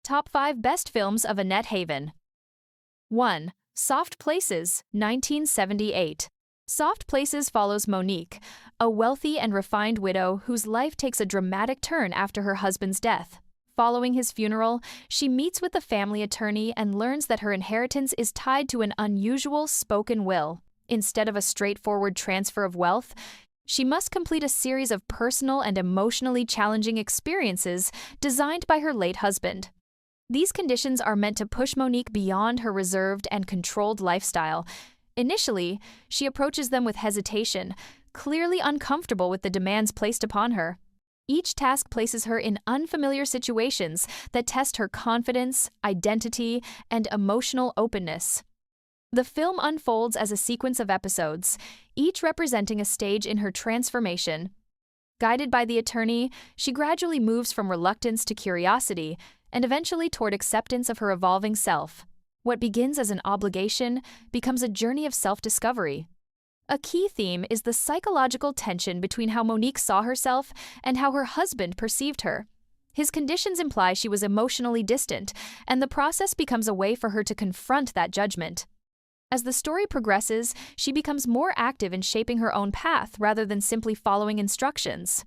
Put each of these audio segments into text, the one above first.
Top 5 Best Films of Annette Haven. 1. Soft Places, 1978. Soft Places follows Monique, a wealthy and refined widow whose life takes a dramatic turn after her husband's death. Following his funeral, she meets with the family attorney and learns that her inheritance is tied to an unusual spoken will. Instead of a straightforward transfer of wealth, she must complete a series of personal and emotionally challenging experiences designed by her late husband. These conditions are meant to push Monique beyond her reserved and controlled lifestyle. Initially, she approaches them with hesitation, clearly uncomfortable with the demands placed upon her. Each task places her in unfamiliar situations that test her confidence, identity, and emotional openness. The film unfolds as a sequence of episodes, each representing a stage in her transformation. Guided by the attorney, she gradually moves from reluctance to curiosity, and eventually toward acceptance of her evolving self. What begins as an obligation becomes a journey of self-discovery. A key theme is the psychological tension between how Monique saw herself and how her husband perceived her. His conditions imply she was emotionally distant, and the process becomes a way for her to confront that judgment. As the story progresses, she becomes more active in shaping her own path rather than simply following instructions.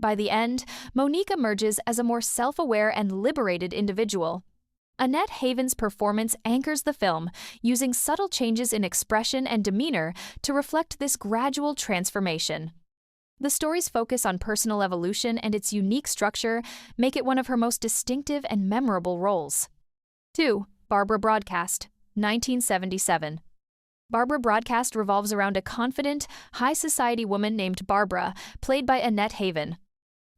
By the end, Monique emerges as a more self-aware and liberated individual. Annette Haven's performance anchors the film, using subtle changes in expression and demeanor to reflect this gradual transformation. The story's focus on personal evolution and its unique structure make it one of her most distinctive and memorable roles. 2. Barbara Broadcast, 1977. Barbara Broadcast revolves around a confident, high-society woman named Barbara, played by Annette Haven.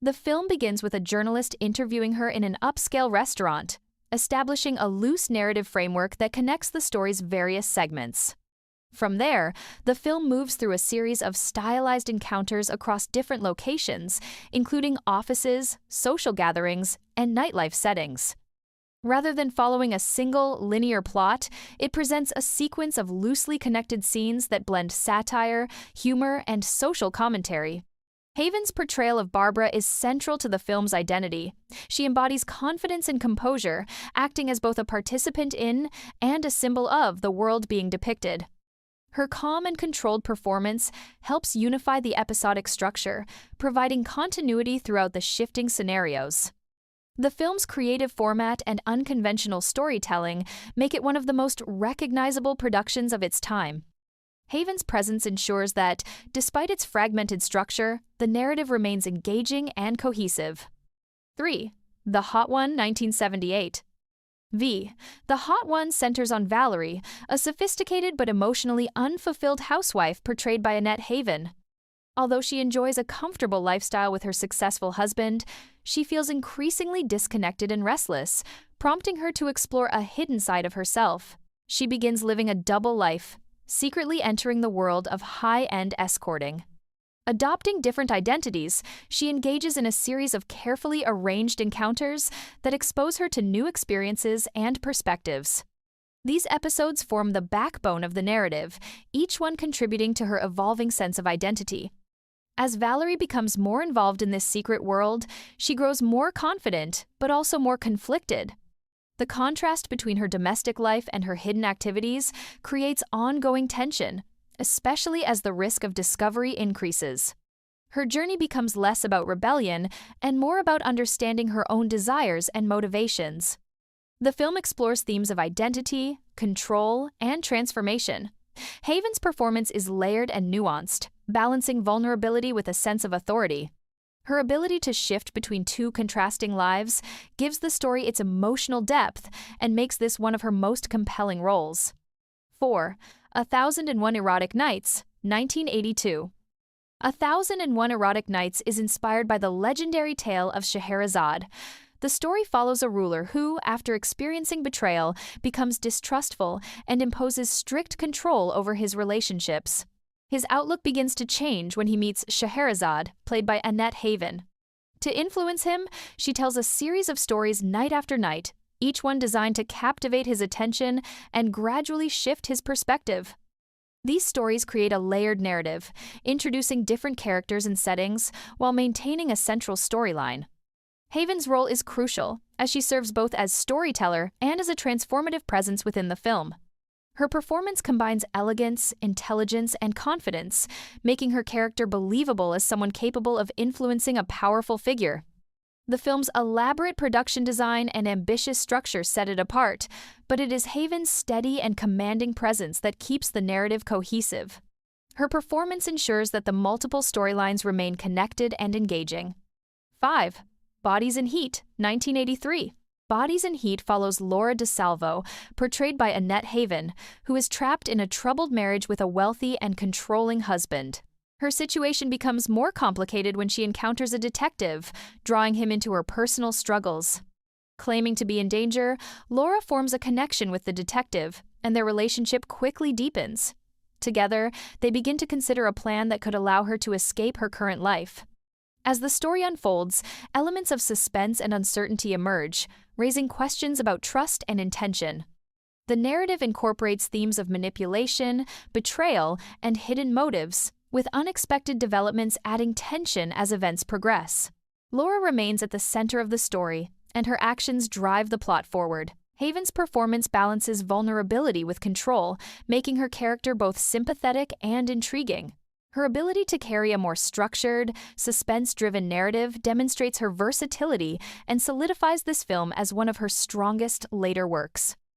The film begins with a journalist interviewing her in an upscale restaurant, establishing a loose narrative framework that connects the story's various segments. From there, the film moves through a series of stylized encounters across different locations, including offices, social gatherings, and nightlife settings. Rather than following a single, linear plot, it presents a sequence of loosely connected scenes that blend satire, humor, and social commentary. Haven's portrayal of Barbara is central to the film's identity. She embodies confidence and composure, acting as both a participant in and a symbol of the world being depicted. Her calm and controlled performance helps unify the episodic structure, providing continuity throughout the shifting scenarios. The film's creative format and unconventional storytelling make it one of the most recognizable productions of its time. Haven's presence ensures that, despite its fragmented structure, the narrative remains engaging and cohesive. 3. The Hot One, 1978. The Hot One centers on Valerie, a sophisticated but emotionally unfulfilled housewife portrayed by Annette Haven. Although she enjoys a comfortable lifestyle with her successful husband, she feels increasingly disconnected and restless, prompting her to explore a hidden side of herself. She begins living a double life, secretly entering the world of high-end escorting. Adopting different identities, she engages in a series of carefully arranged encounters that expose her to new experiences and perspectives. These episodes form the backbone of the narrative, each one contributing to her evolving sense of identity. As Valerie becomes more involved in this secret world, she grows more confident, but also more conflicted. The contrast between her domestic life and her hidden activities creates ongoing tension, especially as the risk of discovery increases. Her journey becomes less about rebellion and more about understanding her own desires and motivations. The film explores themes of identity, control, and transformation. Haven's performance is layered and nuanced, balancing vulnerability with a sense of authority. Her ability to shift between two contrasting lives gives the story its emotional depth and makes this one of her most compelling roles. 4. 1001 Erotic Nights, 1982. 1001 Erotic Nights is inspired by the legendary tale of Scheherazade. The story follows a ruler who, after experiencing betrayal, becomes distrustful and imposes strict control over his relationships. His outlook begins to change when he meets Scheherazade, played by Annette Haven. To influence him, she tells a series of stories night after night, each one designed to captivate his attention and gradually shift his perspective. These stories create a layered narrative, introducing different characters and settings while maintaining a central storyline. Haven's role is crucial, as she serves both as storyteller and as a transformative presence within the film. Her performance combines elegance, intelligence, and confidence, making her character believable as someone capable of influencing a powerful figure. The film's elaborate production design and ambitious structure set it apart, but it is Haven's steady and commanding presence that keeps the narrative cohesive. Her performance ensures that the multiple storylines remain connected and engaging. 5. Bodies in Heat, 1983. Bodies in Heat follows Laura DeSalvo, portrayed by Annette Haven, who is trapped in a troubled marriage with a wealthy and controlling husband. Her situation becomes more complicated when she encounters a detective, drawing him into her personal struggles. Claiming to be in danger, Laura forms a connection with the detective, and their relationship quickly deepens. Together, they begin to consider a plan that could allow her to escape her current life. As the story unfolds, elements of suspense and uncertainty emerge, raising questions about trust and intention. The narrative incorporates themes of manipulation, betrayal, and hidden motives, with unexpected developments adding tension as events progress. Laura remains at the center of the story, and her actions drive the plot forward. Haven's performance balances vulnerability with control, making her character both sympathetic and intriguing. Her ability to carry a more structured, suspense-driven narrative demonstrates her versatility and solidifies this film as one of her strongest later works.